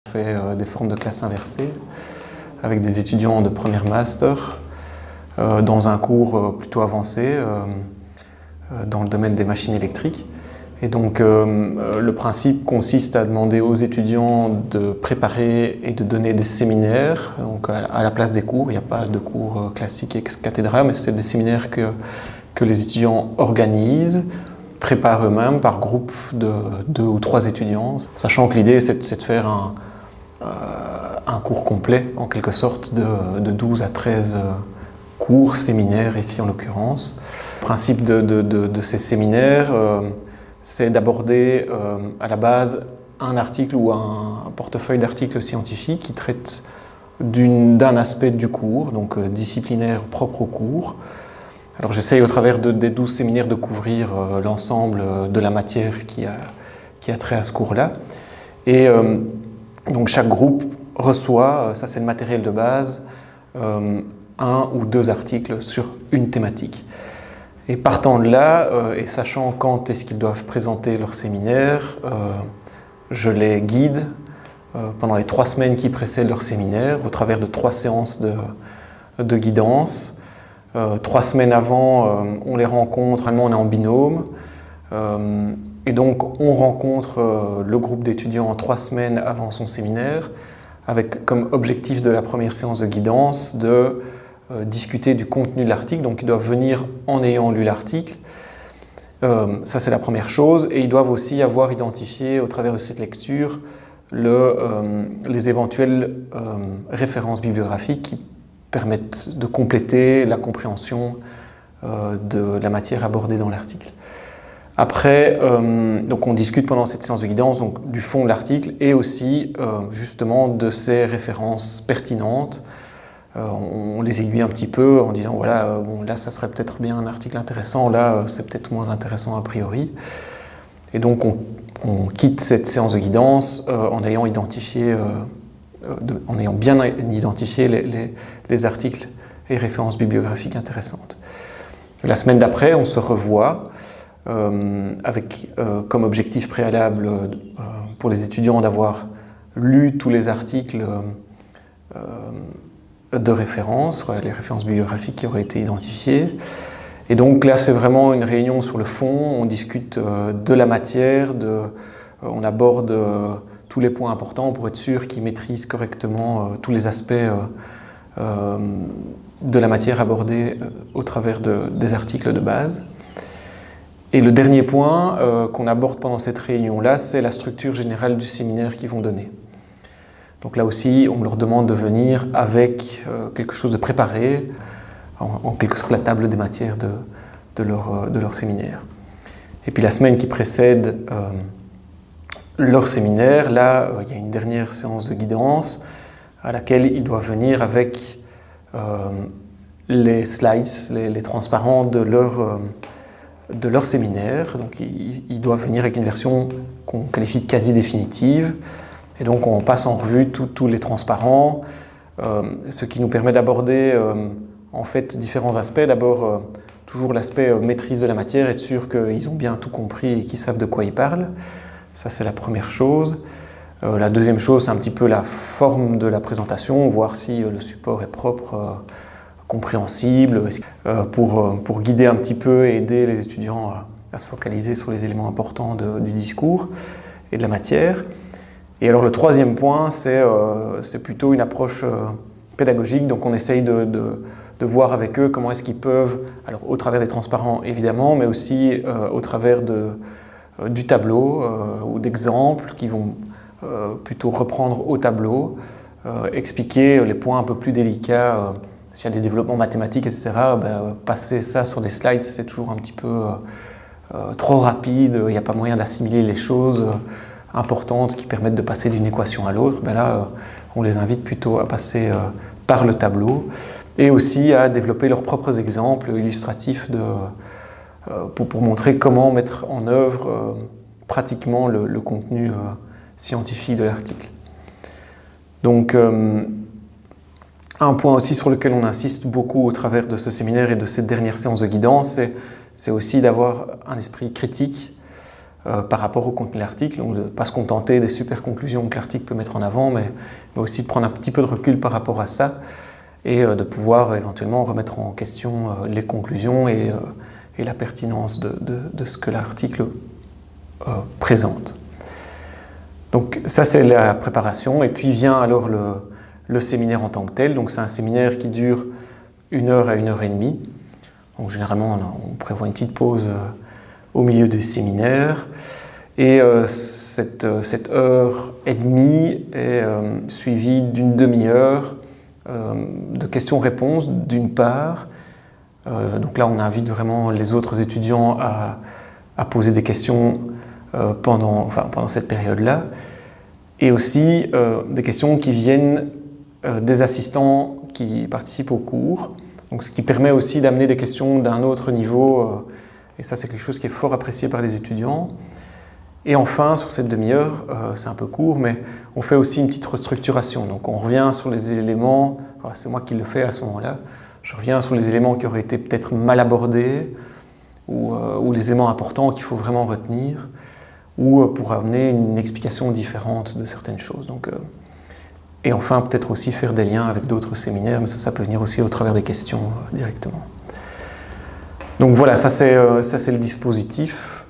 Je fais des formes de classe inversée avec des étudiants de première master dans un cours plutôt avancé dans le domaine des machines électriques. Et donc le principe consiste à demander aux étudiants de préparer et de donner des séminaires donc à la place des cours. Il n'y a pas de cours classiques ex cathedra, mais c'est des séminaires que les étudiants organisent, préparent eux-mêmes par groupe de 2 ou 3 étudiants, sachant que l'idée c'est de faire un cours complet en quelque sorte de 12 à 13 cours, séminaires ici en l'occurrence. Le principe de ces séminaires c'est d'aborder à la base un article ou un portefeuille d'articles scientifiques qui traite d'un aspect du cours, donc disciplinaire propre au cours. Alors j'essaye au travers des 12 séminaires de couvrir l'ensemble de la matière qui a trait à ce cours-là. Et donc chaque groupe reçoit, ça c'est le matériel de base, 1 ou 2 articles sur une thématique. Et partant de là, et sachant quand est-ce qu'ils doivent présenter leur séminaire, je les guide pendant les 3 semaines qui précèdent leur séminaire au travers de 3 séances de guidance. 3 semaines avant, on les rencontre, on est en binôme. Et donc on rencontre le groupe d'étudiants 3 semaines avant son séminaire avec comme objectif de la première séance de guidance de discuter du contenu de l'article. Donc ils doivent venir en ayant lu l'article. Ça c'est la première chose. Et ils doivent aussi avoir identifié au travers de cette lecture les éventuelles références bibliographiques qui permettent de compléter la compréhension de la matière abordée dans l'article. Après, donc on discute pendant cette séance de guidance donc, du fond de l'article et aussi justement de ces références pertinentes. On les aiguille un petit peu en disant voilà, bon, là ça serait peut-être bien un article intéressant, là c'est peut-être moins intéressant a priori. Et donc on quitte cette séance de guidance en ayant identifié en ayant bien identifié les articles et références bibliographiques intéressantes. La semaine d'après, on se revoit avec comme objectif préalable pour les étudiants d'avoir lu tous les articles de référence, les références bibliographiques qui auraient été identifiées. Et donc là, c'est vraiment une réunion sur le fond, on discute de la matière, on aborde tous les points importants pour être sûr qu'ils maîtrisent correctement tous les aspects de la matière abordée au travers des articles de base. Et le dernier point qu'on aborde pendant cette réunion-là, c'est la structure générale du séminaire qu'ils vont donner. Donc là aussi, on leur demande de venir avec quelque chose de préparé, en quelque sorte la table des matières de leur séminaire. Et puis la semaine qui précède leur séminaire, là, il y a une dernière séance de guidance à laquelle ils doivent venir avec les slides, les transparents de leur séminaire. Donc ils doivent venir avec une version qu'on qualifie de quasi définitive. Et donc on passe en revue tous les transparents, ce qui nous permet d'aborder en fait différents aspects. D'abord, toujours l'aspect maîtrise de la matière, être sûr qu'ils ont bien tout compris et qu'ils savent de quoi ils parlent. Ça, c'est la première chose. La deuxième chose, c'est un petit peu la forme de la présentation, voir si le support est propre, compréhensible, pour guider un petit peu et aider les étudiants à se focaliser sur les éléments importants du discours et de la matière. Et alors le troisième point, c'est plutôt une approche pédagogique. Donc on essaye de voir avec eux comment est-ce qu'ils peuvent, alors au travers des transparents évidemment, mais aussi au travers du tableau ou d'exemples qui vont plutôt reprendre au tableau, expliquer les points un peu plus délicats. S'il y a des développements mathématiques, etc., passer ça sur des slides, c'est toujours un petit peu trop rapide. Il n'y a pas moyen d'assimiler les choses importantes qui permettent de passer d'une équation à l'autre. Là, on les invite plutôt à passer par le tableau et aussi à développer leurs propres exemples illustratifs pour montrer comment mettre en œuvre pratiquement le contenu scientifique de l'article. Donc, un point aussi sur lequel on insiste beaucoup au travers de ce séminaire et de cette dernière séance de guidance, c'est aussi d'avoir un esprit critique par rapport au contenu de l'article, donc de ne pas se contenter des super conclusions que l'article peut mettre en avant, mais aussi de prendre un petit peu de recul par rapport à ça et de pouvoir éventuellement remettre en question les conclusions et la pertinence de ce que l'article présente. Donc ça c'est la préparation, et puis vient alors le séminaire en tant que tel. Donc c'est un séminaire qui dure 1 heure à 1 heure et demie. Donc généralement on prévoit une petite pause au milieu du séminaire, et cette heure et demie est suivie d'une demi-heure de questions-réponses d'une part. Donc là on invite vraiment les autres étudiants à poser des questions pendant cette période-là, et aussi des questions qui viennent des assistants qui participent au cours, donc ce qui permet aussi d'amener des questions d'un autre niveau, et ça c'est quelque chose qui est fort apprécié par les étudiants. Et enfin, sur cette demi-heure, c'est un peu court, mais on fait aussi une petite restructuration, donc on revient sur les éléments, c'est moi qui le fais à ce moment-là, je reviens sur les éléments qui auraient été peut-être mal abordés, ou les éléments importants qu'il faut vraiment retenir, ou pour amener une explication différente de certaines choses. Donc, et enfin, peut-être aussi faire des liens avec d'autres séminaires, mais ça peut venir aussi au travers des questions directement. Donc voilà, ça c'est le dispositif.